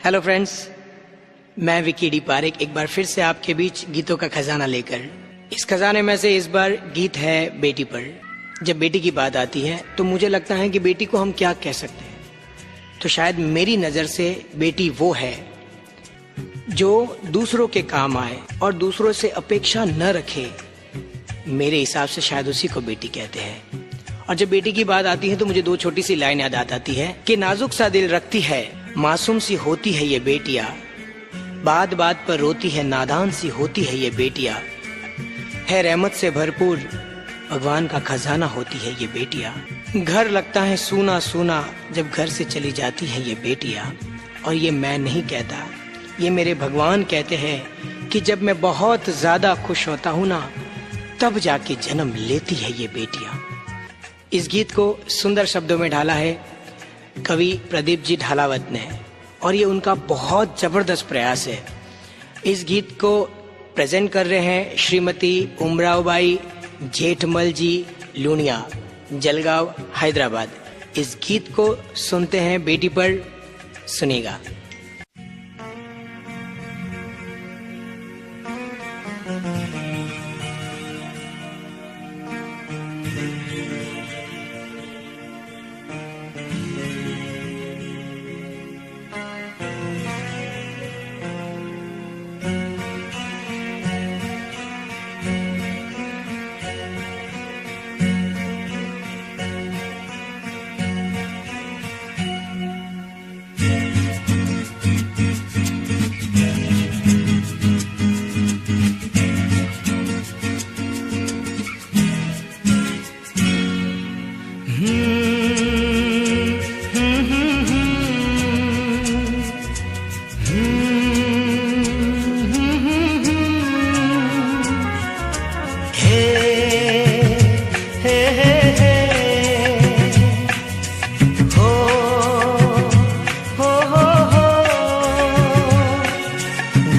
Hello friends, मैं Vicky D Parekh एक बार फिर से आपके बीच गीतों का खजाना लेकर। इस खजाने में से इस बार गीत है बेटी पर। जब बेटी की बात आती है तो मुझे लगता है कि बेटी को हम क्या कह सकते हैं, तो शायद मेरी नजर से बेटी वो है जो दूसरों के काम आए और दूसरों से अपेक्षा न रखे। मेरे हिसाब से शायद उसी को बेटी कहते हैं। और जब बेटी की बात आती है तो मुझे दो छोटी सी लाइन याद आती है कि नाजुक सा दिल रखती है, मासूम सी होती है ये बेटियां, बात बात पर रोती है, नादान सी होती है ये बेटियां, है रहमत से भरपूर भगवान का खजाना होती है ये बेटियां। घर लगता है सूना सूना जब घर से चली जाती है ये बेटियां। और ये मैं नहीं कहता, ये मेरे भगवान कहते हैं कि जब मैं बहुत ज्यादा खुश होता हूँ ना, तब जाके जन्म लेती है ये बेटियां। इस गीत को सुंदर शब्दों में ढाला है कवि प्रदीप जी ढालावत ने, और ये उनका बहुत जबरदस्त प्रयास है। इस गीत को प्रेजेंट कर रहे हैं श्रीमती उमरावबाई जेठमल जी लूनिया, जलगांव, हैदराबाद। इस गीत को सुनते हैं बेटी पर, सुनिएगा।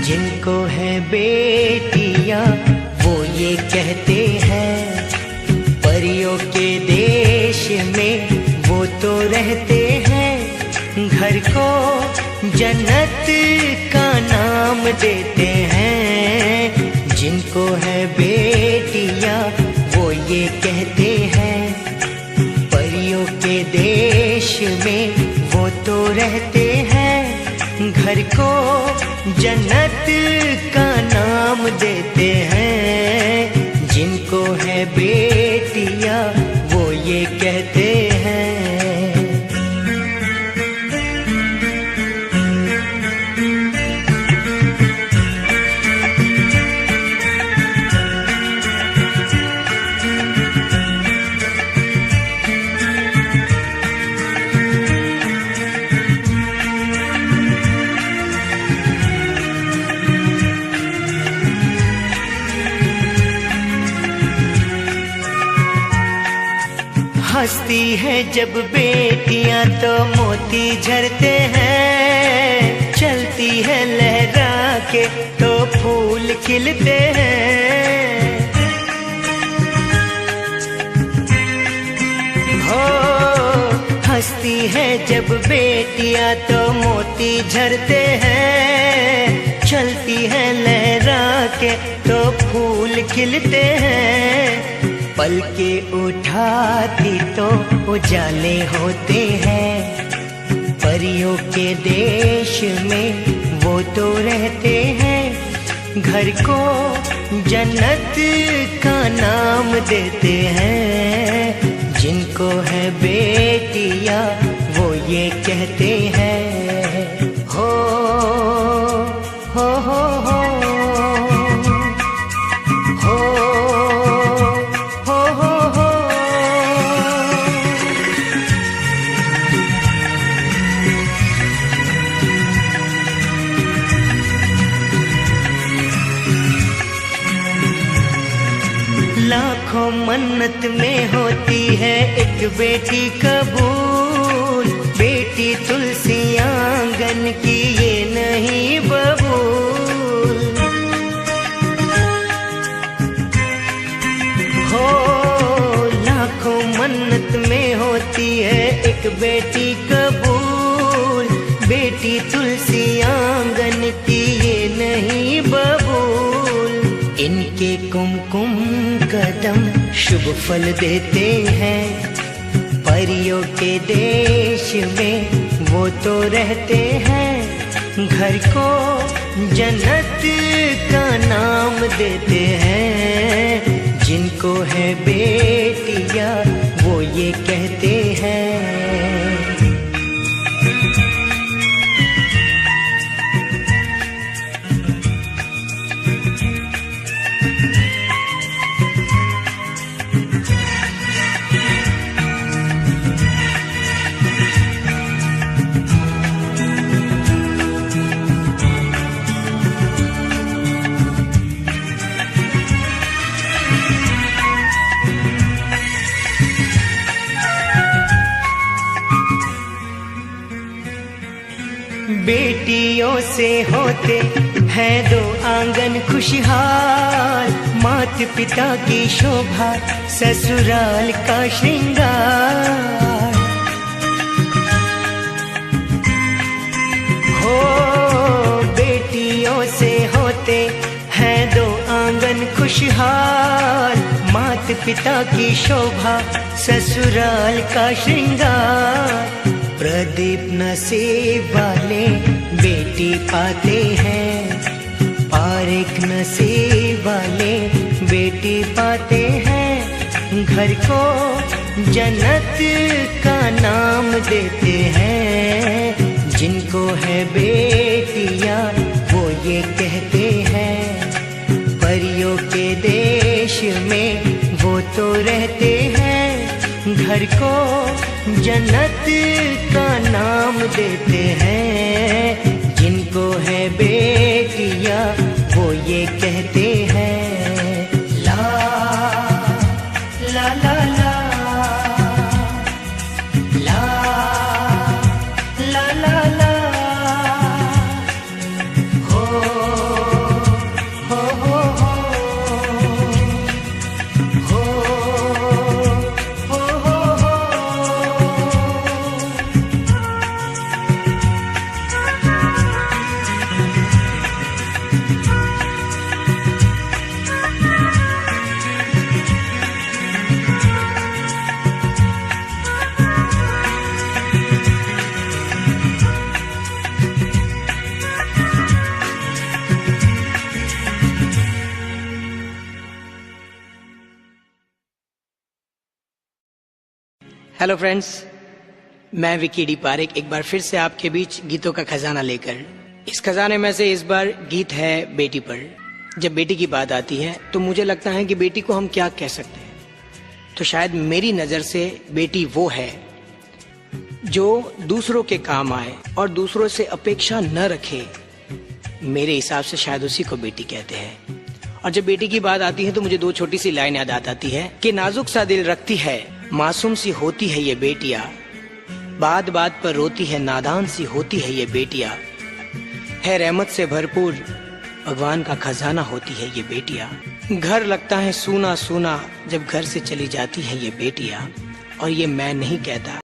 जिनको है बेटियां वो ये कहते हैं, परियों के देश में वो तो रहते हैं, घर को जन्नत का नाम देते हैं। जिनको है बेटियां वो ये कहते हैं, परियों के देश में वो तो रहते हैं, घर को जन्नत का नाम देते हैं। जिनको है बेटियां वो ये कहते हैं। हंसती है जब बेटियां तो मोती झरते हैं, चलती है लहरा के तो फूल खिलते हैं। हो हंसती है जब बेटियां तो मोती झरते हैं, चलती है लहरा के तो फूल खिलते हैं। पल के उठाती तो उजाले होते हैं, परियों के देश में वो तो रहते हैं, घर को जन्नत का नाम देते हैं। जिनको है बेटियां वो ये कहते हैं। हो हो हो हो लाखों मन्नत में होती है एक बेटी कबूल, बेटी तुलसी आंगन की ये नहीं बबूल। हो लाखों मन्नत में होती है एक बेटी कबूल, बेटी तुलसी तुलसी आंगन की ये नहीं बबूल। इनके कुमकुम कदम शुभ फल देते हैं, परियों के देश में वो तो रहते हैं। घर को जन्नत का नाम देते हैं, जिनको है बेटियां वो ये कहते हैं। बेटियों से होते हैं दो आंगन खुशहाल, मात पिता की शोभा ससुराल का श्रृंगार। हो बेटियों से होते हैं दो आंगन खुशहाल, मात पिता की शोभा ससुराल का श्रृंगार। प्रदीप नसीब वाले बेटी पाते हैं, पारिक नसीब वाले बेटी पाते हैं। घर को जन्नत का नाम देते हैं, जिनको है बेटियां वो ये कहते हैं। परियों के देश में वो तो रहते हैं, घर को जन्नत का नाम देते हैं। जिनको है बेटियां वो ये कहते हैं। ला ला ला ला ला ला ला ला हो हो हो हो हो हो हो। हेलो फ्रेंड्स, मैं विकी डी पारेख एक बार फिर से आपके बीच गीतों का खजाना लेकर। इस खजाने में से इस बार गीत है बेटी पर। जब बेटी की बात आती है तो मुझे लगता है कि बेटी को हम क्या कह सकते हैं। तो शायद मेरी नज़र से बेटी वो है जो दूसरों के काम आए और दूसरों से अपेक्षा न रखे। मेरे हिसाब से शायद उसी को बेटी कहते हैं। और जब बेटी की बात आती है तो मुझे दो छोटी सी लाइन याद आती है कि नाजुक सा दिल रखती है, मासूम सी होती है ये बेटियां, बात बात पर रोती है, नादान सी होती है ये बेटियां, है रहमत से भरपूर भगवान का खजाना होती है ये बेटियां। घर लगता है सूना सूना जब घर से चली जाती है ये बेटियां। और ये मैं नहीं कहता,